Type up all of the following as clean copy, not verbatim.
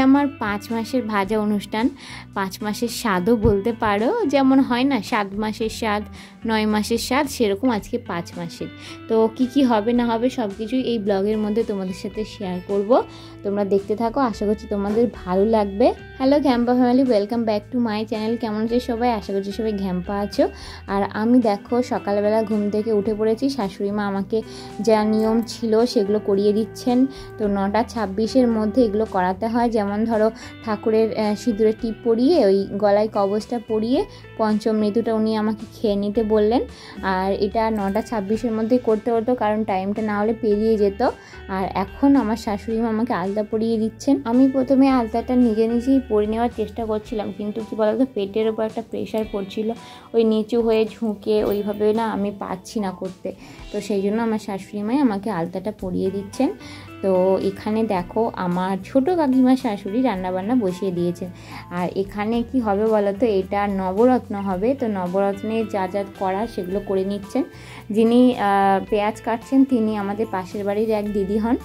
আমার 5 মাসের ভাজা অনুষ্ঠান, 5 মাসের স্বাদও বলতে পারো। যেমন হয় না 7 মাসের স্বাদ, 9 মাসের স্বাদ, সেরকম আজকে 5 মাসের। তো কি হবে না হবে সব কিছুই এই ব্লগের মধ্যে তোমাদের সাথে শেয়ার করব। তোমরা দেখতে থাকো, আশা করছি তোমাদের ভালো লাগবে। হ্যালো ঘ্যাম্পা family, welcome back to my channel. কেমন আছে সবাই? আশা করছি সবাই ঘ্যাম্পা আছো। আর আমি দেখো সকালবেলা ঘুম থেকে উঠে পড়েছি। শাশুড়ি মা আমাকে যা নিয়ম ছিল সেগুলো করিয়ে দিচ্ছেন। তো 9টা 26-এর মধ্যে এগুলো করাতে হয়। যেমন ধরো ঠাকুরের সিঁদুরের টিপ পরিয়ে ওই গলায় কবচটা পরিয়ে পঞ্চম মৃত্যুটা উনি আমাকে খেয়ে নিতে বললেন। আর এটা 9টা 26-এর মধ্যে করতে হতো, কারণ টাইমটা না হলে পেরিয়ে যেত। আর এখন আমার শাশুড়ি মা আমাকে আলতা পরিয়ে দিচ্ছেন। আমি প্রথমে আলতাটা নিজেই পরে নেওয়ার চেষ্টা করছিলাম, কিন্তু কি বলতো পেটের ওপর একটা প্রেশার পড়ছিল, ওই নিচু হয়ে ঝুঁকে ওইভাবে না আমি পারছি না করতে। তো সেই জন্য আমার শাশুড়ি মাই আমাকে আলতাটা পরিয়ে দিচ্ছেন। তো এখানে দেখো আমার ছোট কাকিমার শাশুড়ি রান্নাবান্না বসিয়ে দিয়েছেন। আর এখানে কি হবে বলো তো, এটা নবরত্ন হবে। তো নবরত্নে যা যা করার সেগুলো করে নিচ্ছেন। যিনি পেঁয়াজ কাটছেন তিনি আমাদের পাশের বাড়ির এক দিদি হন।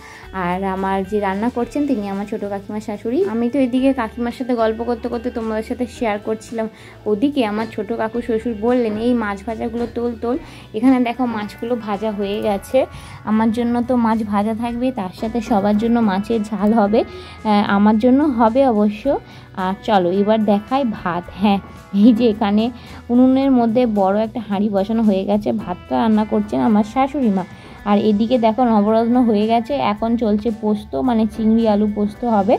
আর আমার যে রান্না করছেন তিনি আমার ছোট কাকিমার শাশুড়ি। আমি তো এদিকে কাকিমার সাথে গল্প করতে করতে তোমাদের সাথে শেয়ার করছিলাম। ওদিকে আমার ছোট কাকু শ্বশুর বললেন এই মাছ ভাজাগুলো তোল। এখানে দেখো মাছগুলো ভাজা হয়ে গেছে। আমার জন্য তো মাছ ভাজা থাকবে, তার সাথে সবার জন্য মাছের ঝাল হবে, আমার জন্য হবে অবশ্য। আর চলো এবার দেখাই ভাত। হ্যাঁ, এই যে এখানে উনুনের মধ্যে বড় একটা হাঁড়ি বসানো হয়ে গেছে, ভাতটা রান্না করছেন আমার শাশুড়ি মা। আর এদিকে দেখো নবরত্ন হয়ে গেছে, এখন চলছে পোস্ত, মানে চিংড়ি আলু পোস্ত হবে।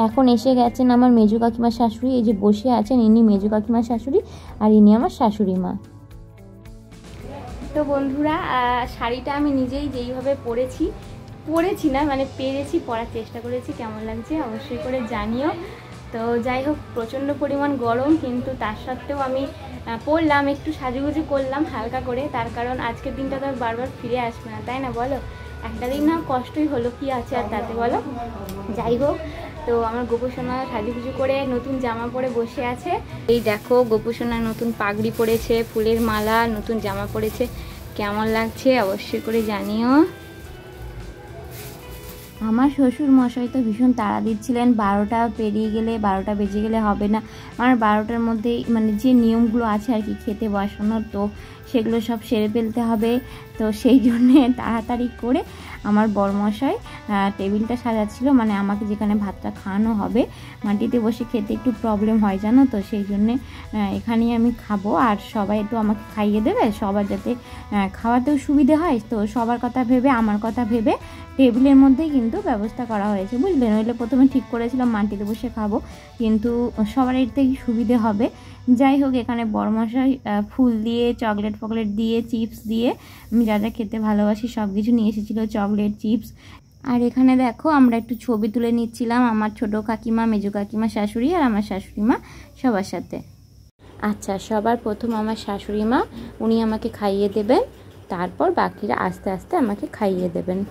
এখন এসে গেছেন আমার মেজো কাকিমার শাশুড়ি, এই যে বসে আছেন ইনি মেজো কাকিমার শাশুড়ি, আর ইনি আমার শাশুড়ি মা। তো বন্ধুরা, শাড়িটা আমি নিজেই যেইভাবে পরেছি না, মানে পেরেছি, পরার চেষ্টা করেছি। কেমন লাগছে অবশ্যই করে জানিও। তো যাই হোক, প্রচণ্ড পরিমাণ গরম, কিন্তু তার সত্ত্বেও আমি পরলাম, একটু সাজুগুজু করলাম হালকা করে। তার কারণ আজকের দিনটা তো আর বারবার ফিরে আসবে না, তাই না বলো? একটা দিন না কষ্টই হলো, কি আছে আর তাতে বলো। যাই হোক, তো আমার গোপুসোনা সাজুগুজু করে নতুন জামা পরে বসে আছে। এই দেখো গোপুসোনা নতুন পাগড়ি পরেছে, ফুলের মালা, নতুন জামা পরেছে। কেমন লাগছে অবশ্যই করে জানিও। আমার শ্বশুর মশাই তো ভীষণ তাড়া দিচ্ছিলেন, 12টা পেরিয়ে গেলে, 12টা বেজে গেলে হবে না। আমার 12টার মধ্যেই মানে যে নিয়মগুলো আছে আর কি খেতে বসানোর, তো সেগুলো সব সেরে ফেলতে হবে। তো সেই জন্যে তাড়াতাড়ি করে আমার বরমশাই টেবিলটা সাজাচ্ছিল, মানে আমাকে যেখানে ভাতটা খাওয়ানো হবে। মাটিতে বসে খেতে একটু প্রবলেম হয় জানো তো, সেই জন্যে এখানেই আমি খাবো। আর সবাই একটু আমাকে খাইয়ে দেবে, সবার যাতে খাওয়াতেও সুবিধে হয়। তো সবার কথা ভেবে, আমার কথা ভেবে টেবিলের মধ্যেই কিন্তু ব্যবস্থা করা হয়েছে, বুঝলেন? নইলে প্রথমে ঠিক করেছিলাম মাটিতে বসে খাবো, কিন্তু সবার এর থেকে সুবিধে হবে। যাই হোক, এখানে বরমশাই ফুল দিয়ে, চকলেট ফকলেট দিয়ে, চিপস দিয়ে, আমি যা যা খেতে ভালোবাসি সব কিছু নিয়ে এসেছিলো, চকলেট, চিপস। আর এখানে দেখো আমরা একটু ছবি তুলে নিচ্ছিলাম, আমার ছোট কাকিমা, মেজো কাকিমা, শাশুড়ি আর আমার শাশুড়ি মা সবার সাথে। আচ্ছা, সবার প্রথম আমার শাশুড়ি মা, উনি আমাকে খাইয়ে দেবেন, তারপর বাকিরা আস্তে আস্তে আমাকে খাইয়ে দেবেন।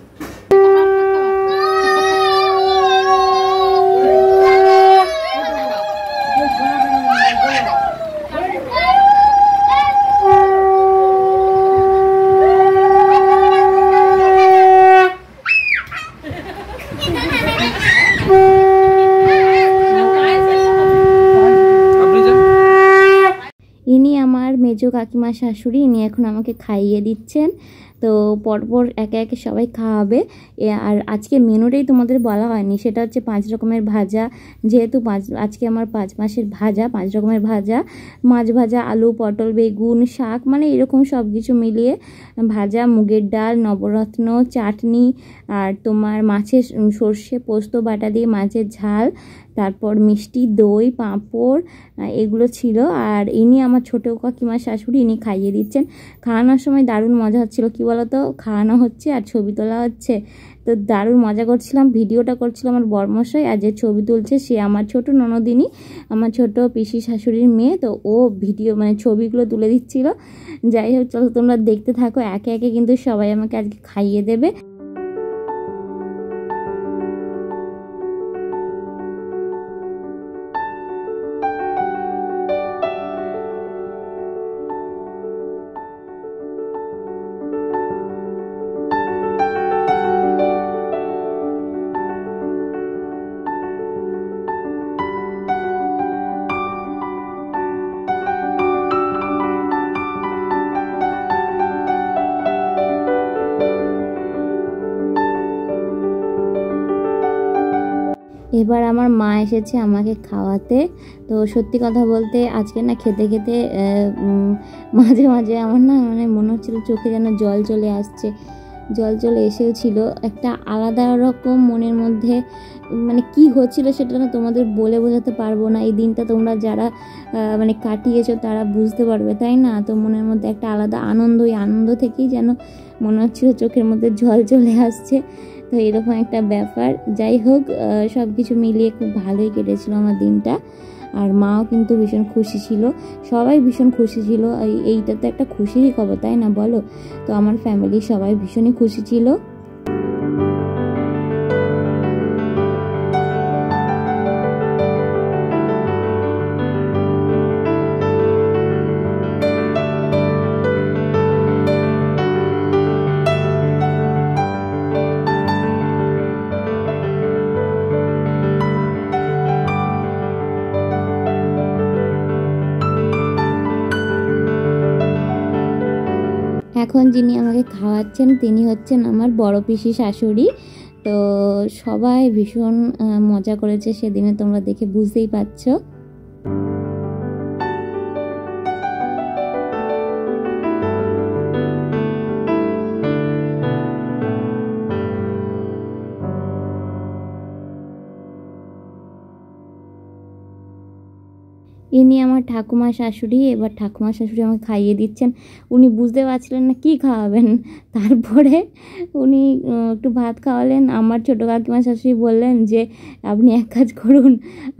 ইনি আমার মেজো কাকিমা শাশুড়ি, ইনি এখন আমাকে খাইয়ে দিচ্ছেন। তো পরপর একে একে সবাই খাওয়াবে। আর আজকে মেনুটাই তোমাদের বলা হয়নি, সেটা হচ্ছে 5 রকমের ভাজা। যেহেতু আজকে আমার 5 মাসের ভাজা, 5 রকমের ভাজা, মাছ ভাজা, আলু, পটল, বেগুন, শাক, মানে এরকম সব কিছু মিলিয়ে ভাজা, মুগের ডাল, নবরত্ন, চাটনি, আর তোমার মাছের সর্ষে পোস্ত বাটা দিয়ে মাছের ঝাল, তারপর মিষ্টি, দই, পাঁপড়, এগুলো ছিল। আর ইনি আমার ছোটো কাকিমার শাশুড়ি, ইনি খাইয়ে দিচ্ছেন। খাওয়ানোর সময় দারুণ মজা হচ্ছিলো, কী বলো তো, খাওয়ানো হচ্ছে আর ছবি তোলা হচ্ছে, তো দারুণ মজা করছিলাম। ভিডিওটা করছিল আমার বরমশাই, আর যে ছবি তুলছে সে আমার ছোট ননদিনী, আমার ছোট পিসি শাশুড়ির মেয়ে। তো ও ভিডিও মানে ছবিগুলো তুলে দিচ্ছিল। যাই হোক, চলো তোমরা দেখতে থাকো, একে একে কিন্তু সবাই আমাকে আজকে খাইয়ে দেবে। এবার আমার মা এসেছে আমাকে খাওয়াতে। তো সত্যি কথা বলতে আজকে না খেতে খেতে মাঝে মাঝে আমার না মানে মনে হচ্ছিলো চোখে যেন জল চলে আসছে, জল চলে এসেও ছিল। একটা আলাদা রকম মনের মধ্যে মানে কি হচ্ছিল সেটা না তোমাদের বলে বোঝাতে পারবো না। এই দিনটা তোমরা যারা মানে কাটিয়েছো তারা বুঝতে পারবে, তাই না? তো মনের মধ্যে একটা আলাদা আনন্দ, এই আনন্দ থেকেই যেন মনে হচ্ছিলো চোখের মধ্যে জল চলে আসছে। তো এরকম একটা ব্যাপার। যাই হোক, সব কিছু মিলিয়ে খুব ভালোই কেটেছিল আমার দিনটা। আর মাও কিন্তু ভীষণ খুশি ছিল, সবাই ভীষণ খুশি ছিল। এইটা তো একটা খুশিরই খবর, তাই না বলো? তো আমার ফ্যামিলির সবাই ভীষণই খুশি ছিল। এখন যিনি আমাকে খাওয়াচ্ছেন তিনি হচ্ছেন আমার বড় পিসি শাশুড়ি। তো সবাই ভীষণ মজা করেছে সেদিনে, তোমরা দেখে বুঝতেই পারছো। ইনি আমার ঠাকুমা শাশুড়ি। এবার ঠাকুমা শাশুড়ি আমাকে খাইয়ে দিচ্ছেন। উনি বুঝতে পারছিলেন না কী খাওয়াবেন, তারপরে উনি একটু ভাত খাওয়ালেন। আমার ছোটো কাকিমা শাশুড়ি বললেন যে আপনি এক কাজ করুন,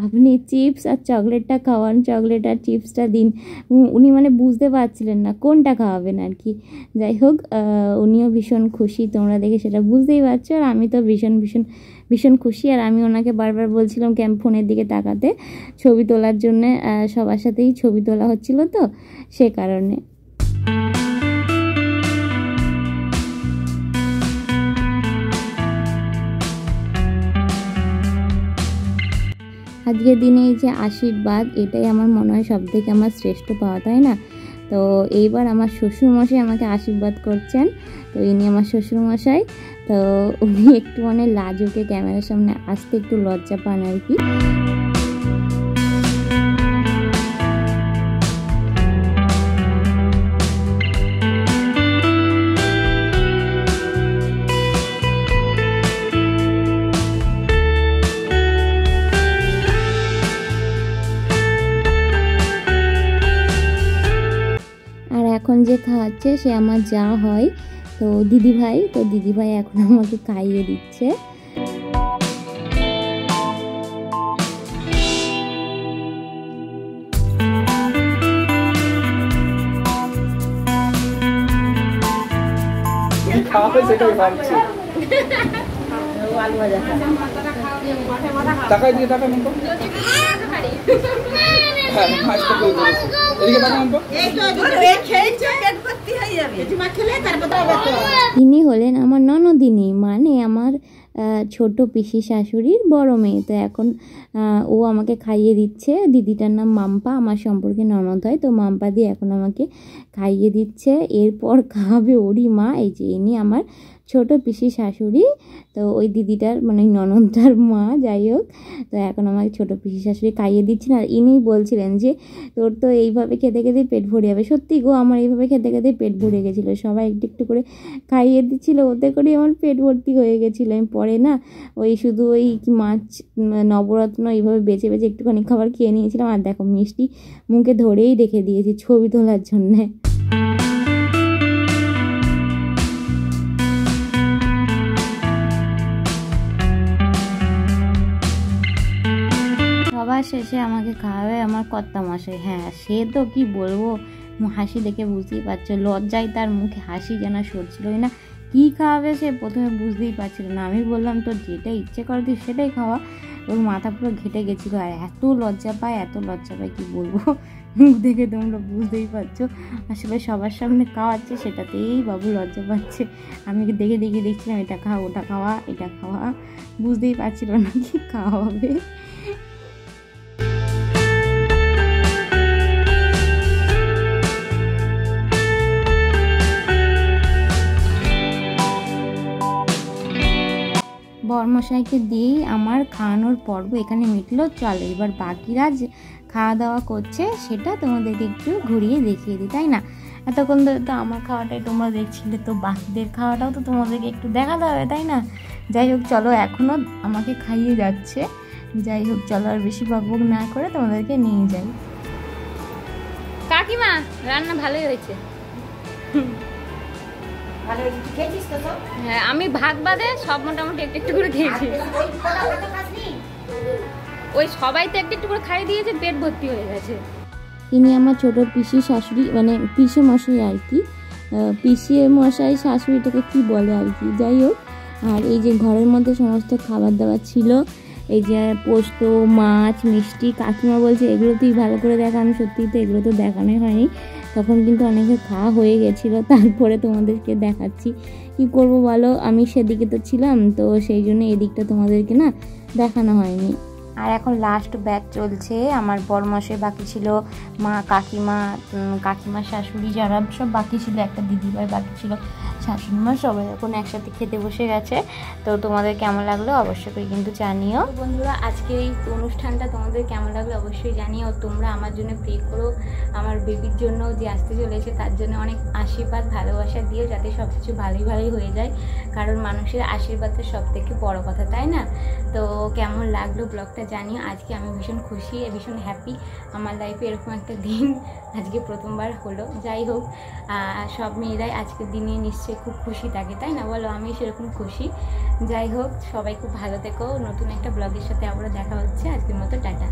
আপনি চিপস আর চকলেটটা খাওয়ান, চকলেট আর চিপসটা দিন। উনি মানে বুঝতে পারছিলেন না কোনটা খাওয়াবেন আর কি। যাই হোক, উনিও ভীষণ খুশি, তোমরা দেখে সেটা বুঝতেই পারছো। আর আমি তো ভীষণ ভীষণ ভীষণ খুশি। আর আমি ওনাকে বারবার বলছিলাম ফোনের দিকে তাকাতে, ছবি তোলার জন্যে। সবার সাথেই ছবি তোলা হচ্ছিল তো সে কারণে। আজকের দিনে এই যে আশীর্বাদ, এটাই আমার মনে হয় সব থেকে আমার শ্রেষ্ঠ পাওয়া, তাই না? তো এইবার আমার শ্বশুরমশাই আমাকে আশীর্বাদ করছেন। তো ইনি আমার শ্বশুরমশাই। তো উনি একটু মানে লাজুকে, ক্যামেরার সামনে আসতে একটু লজ্জা পান আর কি। আর এখন যে খাওয়াচ্ছে সে আমার যা হয়, তো দিদিভাই। তো দিদিভাই এখন আমাকে খাইয়ে দিচ্ছে। টাকা দিয়ে টাকা নেব, হ্যাঁ মাছটা কই দিয়েছি এদিকে টাকা নেব, এই তো এই খেয়েছে পেট ভর্তি হয়ে যাবে, তুমি খেলে তারপর তো। ইনি হলেন আমার ননদিনী, মানে আমার ছোট পিসি শাশুড়ির বড় মেয়ে। তো এখন ও আমাকে খাইয়ে দিচ্ছে। দিদিটার নাম মাম্পা, আমার সম্পর্কে ননদ হয়। তো মাম্পা দিয়ে এখন আমাকে খাইয়ে দিচ্ছে। এরপর খাওয়াবে ওরই মা। এই যে ইনি আমার ছোট পিসি শাশুড়ি, তো ওই দিদিটার মানে ননদটার মা। যাই হোক, তো এখন আমাকে ছোট পিসি শাশুড়ি খাইয়ে দিচ্ছেন। আর ইনি বলছিলেন যে তোর তো এইভাবে খেতে খেতে পেট ভরে যাবে। সত্যি গো, আমার এইভাবে খেতে খেতে পেট ভরে গেছিলো। সবাই একটু একটু করে খাইয়ে দিচ্ছিলো, ওতে করে আমার পেট ভর্তি হয়ে গেছিলো। আমি পরে না ওই শুধু ওই মাছ নবরত্ন এইভাবে বেছে বেছে একটুখানি খাবার খেয়ে নিয়েছিলাম। আর দেখো মিষ্টি মুখে ধরেই রেখে দিয়েছি ছবি তোলার জন্যে। সবার শেষে আমাকে খাওয়াবে আমার কর্তামশাই। হ্যাঁ, সে তো কি বলবো, হাসি দেখে বুঝতেই পারছো, লজ্জায় তার মুখে হাসি যেন সরছিলই না। কী খাওয়াবে সে প্রথমে বুঝতেই পারছিল না। আমি বললাম তোর যেটা ইচ্ছে করে তুই সেটাই খাওয়া। ওর মাথা পুরো ঘেটে গেছিলো। আর এত লজ্জা পায়, এত লজ্জা পায় কী বলবো, মুখ দেখে তোমরা বুঝতেই পারছো। আসলে সবার সামনে খাওয়াচ্ছে সেটাতেই বাবু লজ্জা পাচ্ছে। আমি দেখে দেখে দেখছিলাম এটা খাওয়া, ওটা খাওয়া, এটা খাওয়া, বুঝতেই পারছিল না কি খাওয়াবে। বরমশাইকে দিয়েই আমার খাওয়ানোর পর্ব এখানে মিটলো। চলো এবার বাকিরা যে খাওয়া দাওয়া করছে সেটা তোমাদেরকে একটু ঘুরিয়ে দেখিয়ে দিই, তাই না? এতক্ষণ ধরে তো আমার খাওয়াটাই তোমরা দেখছিলে, তো বাকিদের খাওয়াটাও তো তোমাদেরকে একটু দেখাতে হবে, তাই না? যাই হোক চলো, এখনও আমাকে খাইয়ে যাচ্ছে। যাই হোক চলো আর বেশি বকবক না করে তোমাদেরকে নিয়ে যাই। কাকিমা রান্না ভালোই হয়েছে। হ্যাঁ আমি ভাগ বাদে সব মোটামুটি একটু একটু করে খেয়েছি। ওই সবাই তো একটু একটু করে খাইয়ে দিয়েছে, পেট ভর্তি হয়ে গেছে। ইনি আমার ছোট পিসি শাশুড়ি, মানে পিসে মশাই আর কি, পিসে মশাই শাশুড়িটাকে কি বলে আর কি। যাই হোক, আর এই যে ঘরের মধ্যে সমস্ত খাবার দাবার ছিল, এই যে পোস্ত, মাছ, মিষ্টি। কাকিমা বলছে এগুলো তুই ভালো করে দেখা, আমি সত্যিই তো এগুলো তো দেখানোই হয়নি, তখন কিন্তু অনেকে খাওয়া হয়ে গেছিলো, তারপরে তোমাদেরকে দেখাচ্ছি। কি করব বলো, আমি সেদিকে তো ছিলাম, তো সেই জন্য এদিকটা তোমাদেরকে না দেখানো হয়নি। আর এখন লাস্ট ব্যাচ চলছে, আমার বরমশাই বাকি ছিল, মা, কাকিমা শাশুড়ি যারা সব বাকি ছিল, একটা দিদিভাই বাকি ছিল, শাশুড়ি মা, সবাই এখন একসাথে খেতে বসে গেছে। তো তোমাদের কেমন লাগলো অবশ্যই করে কিন্তু জানিও। বন্ধুরা আজকে এই অনুষ্ঠানটা তোমাদের কেমন লাগলো অবশ্যই জানিও। তোমরা আমার জন্য প্রে করো, আমার বেবির জন্য যে আসতে চলেছে তার জন্য অনেক আশীর্বাদ ভালোবাসা দিও, যাতে সব কিছু ভালোই হয়ে যায়, কারণ মানুষের আশীর্বাদটা সব থেকে বড় কথা, তাই না? তো কেমন লাগলো ব্লগটা জানিও। আজকে আমি ভীষণ খুশি, ভীষণ হ্যাপি, আমার লাইফে এরকম একটা দিন আজকে প্রথমবার হলো। যাই হোক, সব মেয়েরাই আজকের দিনে নিশ্চয়ই খুব খুশি থাকে, তাই না বলো? আমি সেরকম খুশি। যাই হোক, সবাই খুব ভালো থেকো। নতুন একটা ব্লগের সাথে আবারও দেখা হচ্ছে। আজকের মতো টাটা।